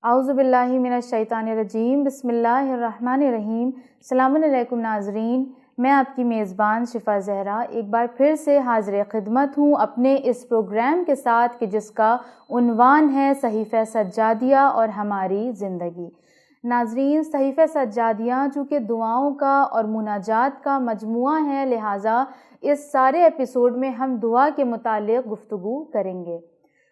اعوذ باللہ من الشیطان الرجیم، بسم اللہ الرحمن الرحیم۔ السلام علیکم ناظرین، میں آپ کی میزبان شفا زہرا ایک بار پھر سے حاضر خدمت ہوں اپنے اس پروگرام کے ساتھ کہ جس کا عنوان ہے صحیفہ سجادیہ اور ہماری زندگی۔ ناظرین، صحیفہ سجادیہ چونکہ دعاؤں کا اور مناجات کا مجموعہ ہے، لہٰذا اس سارے ایپیسوڈ میں ہم دعا کے متعلق گفتگو کریں گے،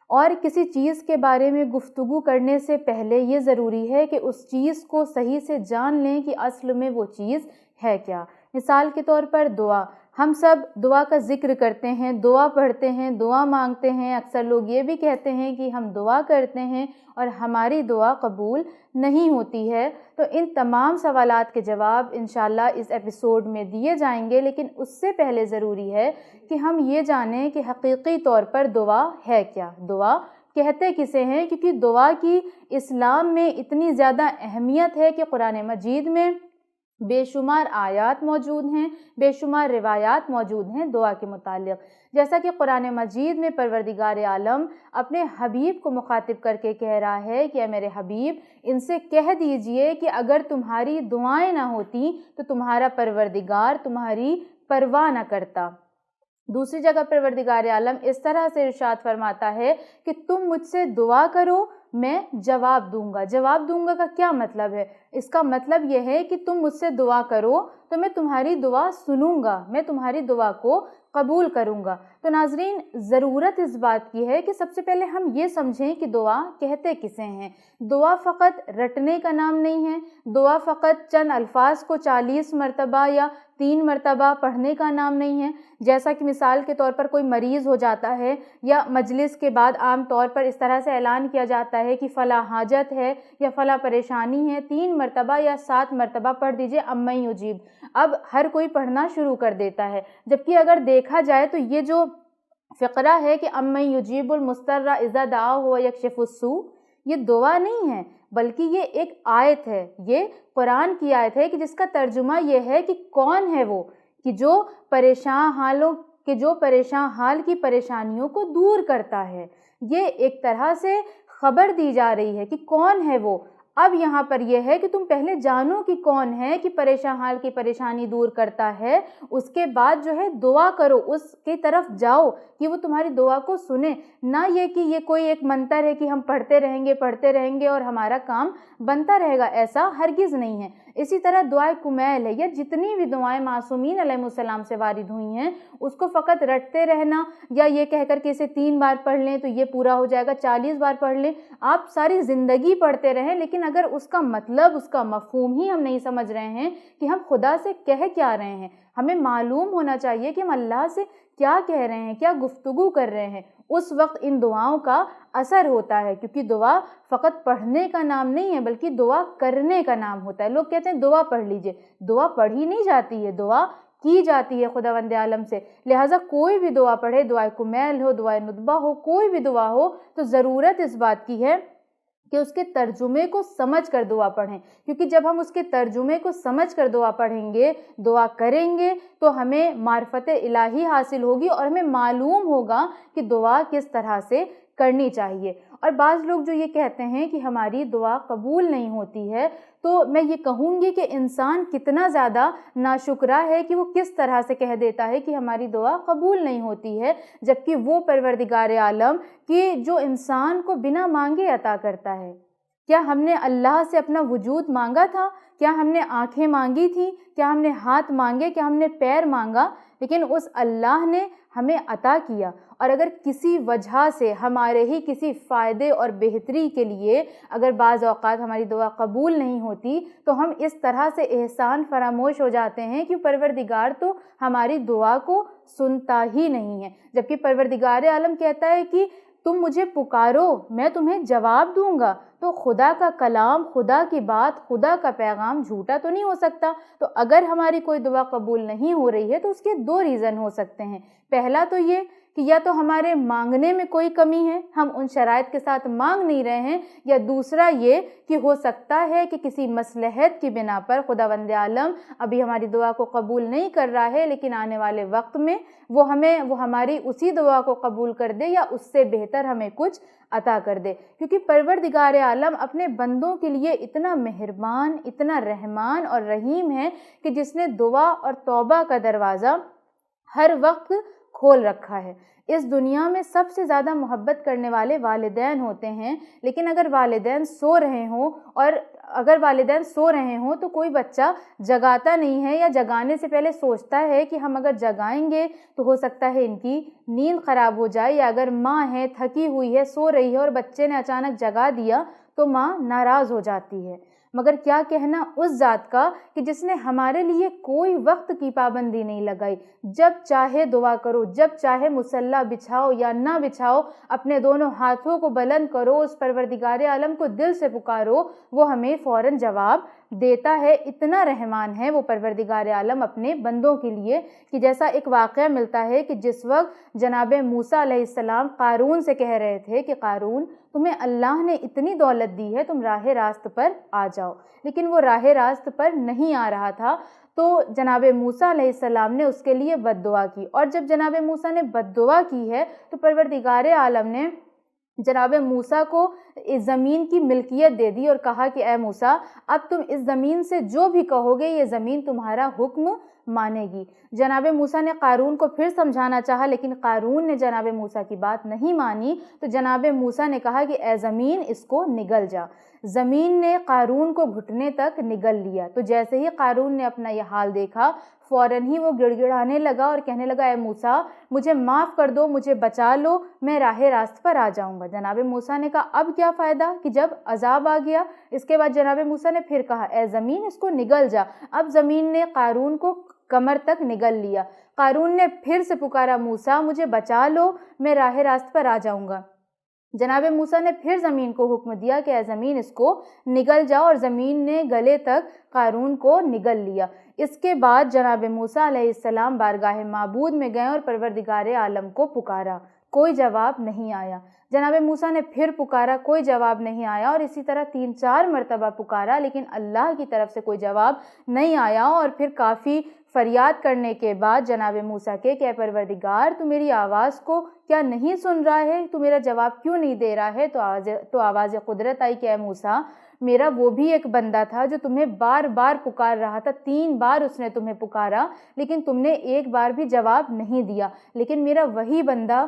اور کسی چیز کے بارے میں گفتگو کرنے سے پہلے یہ ضروری ہے کہ اس چیز کو صحیح سے جان لیں کہ اصل میں وہ چیز ہے کیا۔ مثال کے طور پر دعا، ہم سب دعا کا ذکر کرتے ہیں، دعا پڑھتے ہیں، دعا مانگتے ہیں۔ اکثر لوگ یہ بھی کہتے ہیں کہ ہم دعا کرتے ہیں اور ہماری دعا قبول نہیں ہوتی ہے۔ تو ان تمام سوالات کے جواب انشاءاللہ اس ایپیسوڈ میں دیے جائیں گے، لیکن اس سے پہلے ضروری ہے کہ ہم یہ جانیں کہ حقیقی طور پر دعا ہے کیا، دعا کہتے کسے ہیں، کیونکہ دعا کی اسلام میں اتنی زیادہ اہمیت ہے کہ قرآن مجید میں بے شمار آیات موجود ہیں، بے شمار روایات موجود ہیں دعا کے متعلق۔ جیسا کہ قرآن مجید میں پروردگار عالم اپنے حبیب کو مخاطب کر کے کہہ رہا ہے کہ اے میرے حبیب، ان سے کہہ دیجئے کہ اگر تمہاری دعائیں نہ ہوتی تو تمہارا پروردگار تمہاری پرواہ نہ کرتا۔ دوسری جگہ پروردگار عالم اس طرح سے ارشاد فرماتا ہے کہ تم مجھ سے دعا کرو، میں جواب دوں گا۔ جواب دوں گا کا کیا مطلب ہے؟ اس کا مطلب یہ ہے کہ تم مجھ سے دعا کرو تو میں تمہاری دعا سنوں گا، میں تمہاری دعا کو قبول کروں گا۔ تو ناظرین، ضرورت اس بات کی ہے کہ سب سے پہلے ہم یہ سمجھیں کہ دعا کہتے کسے ہیں۔ دعا فقط رٹنے کا نام نہیں ہے، دعا فقط چند الفاظ کو 40 مرتبہ یا 3 مرتبہ پڑھنے کا نام نہیں ہے۔ جیسا کہ مثال کے طور پر کوئی مریض ہو جاتا ہے یا مجلس کے بعد عام طور پر اس طرح سے اعلان کیا جاتا ہے کہ فلاں حاجت ہے یا فلاں پریشانی ہے، 3 مرتبہ یا 7 مرتبہ پڑھ دیجئے امّن یجیب۔ اب ہر کوئی پڑھنا شروع کر دیتا ہے، جبکہ اگر دیکھا جائے تو یہ جو فقرہ ہے کہ امّن یجیب المضطر اذا دعاہ ویکشف السوء، یہ دعا نہیں ہے بلکہ یہ ایک آیت ہے، یہ قرآن کی آیت ہے کہ جس کا ترجمہ یہ ہے کہ کون ہے وہ کہ جو پریشان حال کی پریشانیوں کو دور کرتا ہے۔ یہ ایک طرح سے خبر دی جا رہی ہے کہ کون ہے وہ۔ اب یہاں پر یہ ہے کہ تم پہلے جانو کہ کون ہے کہ پریشان حال کی پریشانی دور کرتا ہے، اس کے بعد جو ہے دعا کرو، اس کی طرف جاؤ کہ وہ تمہاری دعا کو سنے، نہ یہ کہ یہ کوئی ایک منتر ہے کہ ہم پڑھتے رہیں گے اور ہمارا کام بنتا رہے گا۔ ایسا ہرگز نہیں ہے۔ اسی طرح دعائے کمیل ہے، یا جتنی بھی دعائیں معصومین علیہ السلام سے وارد ہوئی ہیں، اس کو فقط رٹتے رہنا یا یہ کہہ کر کہ اسے 3 بار پڑھ لیں تو یہ پورا ہو جائے گا، 40 بار پڑھ لیں، آپ ساری زندگی پڑھتے رہیں، لیکن اگر اس کا مطلب، اس کا مفہوم ہی ہم نہیں سمجھ رہے ہیں کہ ہم خدا سے کہہ کیا رہے ہیں، ہمیں معلوم ہونا چاہیے کہ ہم اللہ سے کیا کہہ رہے ہیں، کیا گفتگو کر رہے ہیں، اس وقت ان دعاؤں کا اثر ہوتا ہے، کیونکہ دعا فقط پڑھنے کا نام نہیں ہے بلکہ دعا کرنے کا نام ہوتا ہے۔ لوگ کہتے ہیں دعا پڑھ لیجئے، دعا پڑھی نہیں جاتی ہے، دعا کی جاتی ہے خداوند عالم سے۔ لہٰذا کوئی بھی دعا پڑھے، دعائے کمیل ہو، دعائے ندبہ ہو، کوئی بھی دعا ہو، تو ضرورت اس بات کی ہے کہ اس کے ترجمے کو سمجھ کر دعا پڑھیں، کیونکہ جب ہم اس کے ترجمے کو سمجھ کر دعا پڑھیں گے، دعا کریں گے، تو ہمیں معرفت الہی حاصل ہوگی اور ہمیں معلوم ہوگا کہ دعا کس طرح سے کرنی چاہیے۔ اور بعض لوگ جو یہ کہتے ہیں کہ ہماری دعا قبول نہیں ہوتی ہے، تو میں یہ کہوں گی کہ انسان کتنا زیادہ ناشکرا ہے کہ وہ کس طرح سے کہہ دیتا ہے کہ ہماری دعا قبول نہیں ہوتی ہے، جبکہ وہ پروردگار عالم کہ جو انسان کو بنا مانگے عطا کرتا ہے۔ کیا ہم نے اللہ سے اپنا وجود مانگا تھا؟ کیا ہم نے آنکھیں مانگی تھیں؟ کیا ہم نے ہاتھ مانگے؟ کیا ہم نے پیر مانگا؟ لیکن اس اللہ نے ہمیں عطا کیا، اور اگر کسی وجہ سے ہمارے ہی کسی فائدے اور بہتری کے لیے اگر بعض اوقات ہماری دعا قبول نہیں ہوتی، تو ہم اس طرح سے احسان فراموش ہو جاتے ہیں کہ پروردگار تو ہماری دعا کو سنتا ہی نہیں ہے، جبکہ پروردگار عالم کہتا ہے کہ تم مجھے پکارو، میں تمہیں جواب دوں گا۔ تو خدا کا کلام، خدا کی بات، خدا کا پیغام جھوٹا تو نہیں ہو سکتا۔ تو اگر ہماری کوئی دعا قبول نہیں ہو رہی ہے تو اس کے 2 ریزن ہو سکتے ہیں۔ پہلا تو یہ کہ یا تو ہمارے مانگنے میں کوئی کمی ہے، ہم ان شرائط کے ساتھ مانگ نہیں رہے ہیں، یا دوسرا یہ کہ ہو سکتا ہے کہ کسی مصلحت کی بنا پر خداوند عالم ابھی ہماری دعا کو قبول نہیں کر رہا ہے، لیکن آنے والے وقت میں وہ ہماری اسی دعا کو قبول کر دے یا اس سے بہتر ہمیں کچھ عطا کر دے، کیونکہ پروردگار عالم اپنے بندوں کے لیے اتنا مہربان، اتنا رحمان اور رحیم ہے کہ جس نے دعا اور توبہ کا دروازہ ہر وقت کھول رکھا ہے۔ اس دنیا میں سب سے زیادہ محبت کرنے والے والدین ہوتے ہیں، لیکن اگر والدین سو رہے ہوں تو کوئی بچہ جگاتا نہیں ہے، یا جگانے سے پہلے سوچتا ہے کہ ہم اگر جگائیں گے تو ہو سکتا ہے ان کی نیند خراب ہو جائے، یا اگر ماں ہے تھکی ہوئی ہے سو رہی ہے اور بچے نے اچانک جگا دیا تو ماں ناراض ہو جاتی ہے۔ مگر کیا کہنا اس ذات کا کہ جس نے ہمارے لیے کوئی وقت کی پابندی نہیں لگائی، جب چاہے دعا کرو، جب چاہے مصلی بچھاؤ یا نہ بچھاؤ، اپنے دونوں ہاتھوں کو بلند کرو، اس پروردگار عالم کو دل سے پکارو، وہ ہمیں فوراً جواب دیتا ہے۔ اتنا رحمان ہے وہ پروردگار عالم اپنے بندوں کے لیے کہ جیسا ایک واقعہ ملتا ہے کہ جس وقت جناب موسیٰ علیہ السلام قارون سے کہہ رہے تھے کہ قارون تمہیں اللہ نے اتنی دولت دی ہے، تم راہ راست پر آ جاؤ، لیکن وہ راہ راست پر نہیں آ رہا تھا، تو جناب موسیٰ علیہ السلام نے اس کے لیے بد دعا کی، اور جب جناب موسیٰ نے بد دعا کی ہے تو پروردگار عالم نے جناب موسیٰ کو اس زمین کی ملکیت دے دی اور کہا کہ اے موسیٰ اب تم اس زمین سے جو بھی کہو گے یہ زمین تمہارا حکم مانے گی۔ جناب موسیٰ نے قارون کو پھر سمجھانا چاہا، لیکن قارون نے جناب موسیٰ کی بات نہیں مانی، تو جناب موسیٰ نے کہا کہ اے زمین اس کو نگل جا۔ زمین نے قارون کو گھٹنے تک نگل لیا، تو جیسے ہی قارون نے اپنا یہ حال دیکھا فوراً ہی وہ گڑ گڑانے لگا اور کہنے لگا اے موسیٰ مجھے معاف کر دو، مجھے بچا لو، میں راہ راست پر آ جاؤں گا۔ جناب موسیٰ نے کہا اب کیا فائدہ کہ جب عذاب آ گیا۔ اس کے بعد جناب موسیٰ نے پھر کہا اے زمین اس کو نگل جا۔ اب زمین نے قارون کو کمر تک نگل لیا۔ قارون نے پھر سے پکارا موسیٰ مجھے بچا لو، میں راہ راست پر آ جاؤں گا۔ جناب موسیٰ نے پھر زمین کو حکم دیا کہ اے زمین اس کو نگل جاؤ، اور زمین نے گلے تک قارون کو نگل لیا۔ اس کے بعد جناب موسیٰ علیہ السلام بارگاہ معبود میں گئے اور پروردگار عالم کو پکارا، کوئی جواب نہیں آیا۔ جناب موسیٰ نے پھر پکارا، کوئی جواب نہیں آیا، اور اسی طرح 3-4 مرتبہ پکارا، لیکن اللہ کی طرف سے کوئی جواب نہیں آیا۔ اور پھر کافی فریاد کرنے کے بعد جناب موسیٰ کہ اے پروردگار تو میری آواز کو کیا نہیں سن رہا ہے، تو میرا جواب کیوں نہیں دے رہا ہے؟ تو آواز قدرت آئی کہ اے موسیٰ میرا وہ بھی ایک بندہ تھا جو تمہیں بار بار پکار رہا تھا، 3 بار اس نے تمہیں پکارا لیکن تم نے ایک بار بھی جواب نہیں دیا، لیکن میرا وہی بندہ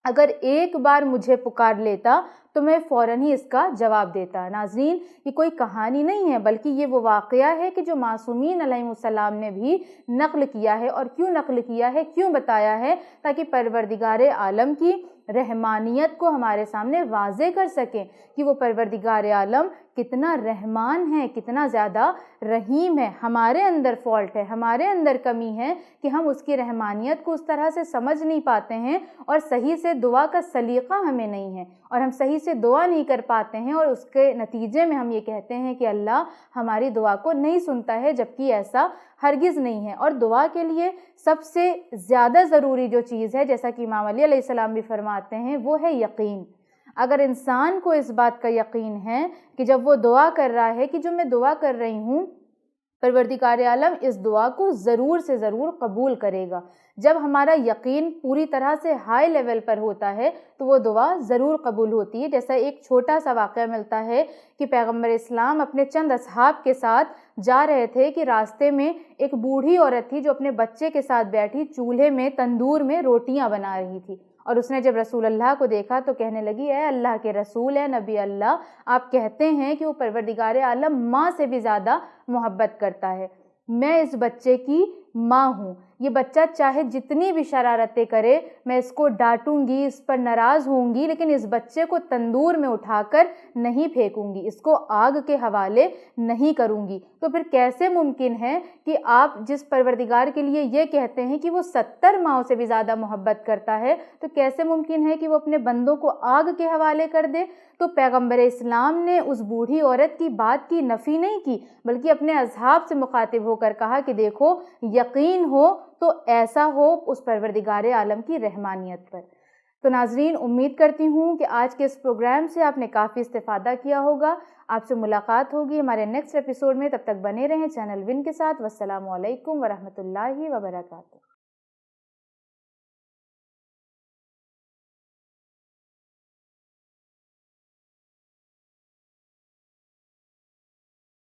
اگر ایک بار مجھے پکار لیتا تو میں فوراً ہی اس کا جواب دیتا۔ ناظرین یہ کوئی کہانی نہیں ہے بلکہ یہ وہ واقعہ ہے کہ جو معصومین علیہ السلام نے بھی نقل کیا ہے، اور کیوں نقل کیا ہے، کیوں بتایا ہے، تاکہ پروردگار عالم کی رحمانیت کو ہمارے سامنے واضح کر سکیں کہ وہ پروردگار عالم کتنا رحمان ہے، کتنا زیادہ رحیم ہے۔ ہمارے اندر فالٹ ہے، ہمارے اندر کمی ہے کہ ہم اس کی رحمانیت کو اس طرح سے سمجھ نہیں پاتے ہیں، اور صحیح سے دعا کا سلیقہ ہمیں نہیں ہے، اور ہم صحیح سے دعا نہیں کر پاتے ہیں، اور اس کے نتیجے میں ہم یہ کہتے ہیں کہ اللہ ہماری دعا کو نہیں سنتا ہے، جبکہ ایسا ہرگز نہیں ہے۔ اور دعا کے لیے سب سے زیادہ ضروری جو چیز ہے، جیسا کہ امام علی علیہ السلام بھی فرماتے ہیں، وہ ہے یقین۔ اگر انسان کو اس بات کا یقین ہے کہ جب وہ دعا کر رہا ہے کہ جو میں دعا کر رہی ہوں پروردگار عالم اس دعا کو ضرور سے ضرور قبول کرے گا، جب ہمارا یقین پوری طرح سے ہائی لیول پر ہوتا ہے تو وہ دعا ضرور قبول ہوتی ہے۔ جیسا ایک چھوٹا سا واقعہ ملتا ہے کہ پیغمبر اسلام اپنے چند اصحاب کے ساتھ جا رہے تھے کہ راستے میں ایک بوڑھی عورت تھی جو اپنے بچے کے ساتھ بیٹھی چولہے میں تندور میں روٹیاں بنا رہی تھی، اور اس نے جب رسول اللہ کو دیکھا تو کہنے لگی اے اللہ کے رسول، اے نبی اللہ، آپ کہتے ہیں کہ وہ پروردگار عالم ماں سے بھی زیادہ محبت کرتا ہے، میں اس بچے کی ماں ہوں، یہ بچہ چاہے جتنی بھی شرارتیں کرے میں اس کو ڈانٹوں گی، اس پر ناراض ہوں گی، لیکن اس بچے کو تندور میں اٹھا کر نہیں پھینکوں گی، اس کو آگ کے حوالے نہیں کروں گی۔ تو پھر کیسے ممکن ہے کہ آپ جس پروردگار کے لیے یہ کہتے ہیں کہ وہ 70 ماؤں سے بھی زیادہ محبت کرتا ہے، تو کیسے ممکن ہے کہ وہ اپنے بندوں کو آگ کے حوالے کر دے؟ تو پیغمبر اسلام نے اس بوڑھی عورت کی بات کی نفی نہیں کی، بلکہ اپنے اصحاب سے مخاطب ہو کر کہا کہ دیکھو یقین ہو تو ایسا ہو اس پروردگار عالم کی رحمانیت پر۔ تو ناظرین، امید کرتی ہوں کہ آج کے اس پروگرام سے آپ نے کافی استفادہ کیا ہوگا۔ آپ سے ملاقات ہوگی ہمارے نیکسٹ ایپیسوڈ میں، تب تک بنے رہیں چینل ون کے ساتھ۔ والسلام علیکم ورحمۃ اللہ وبرکاتہ۔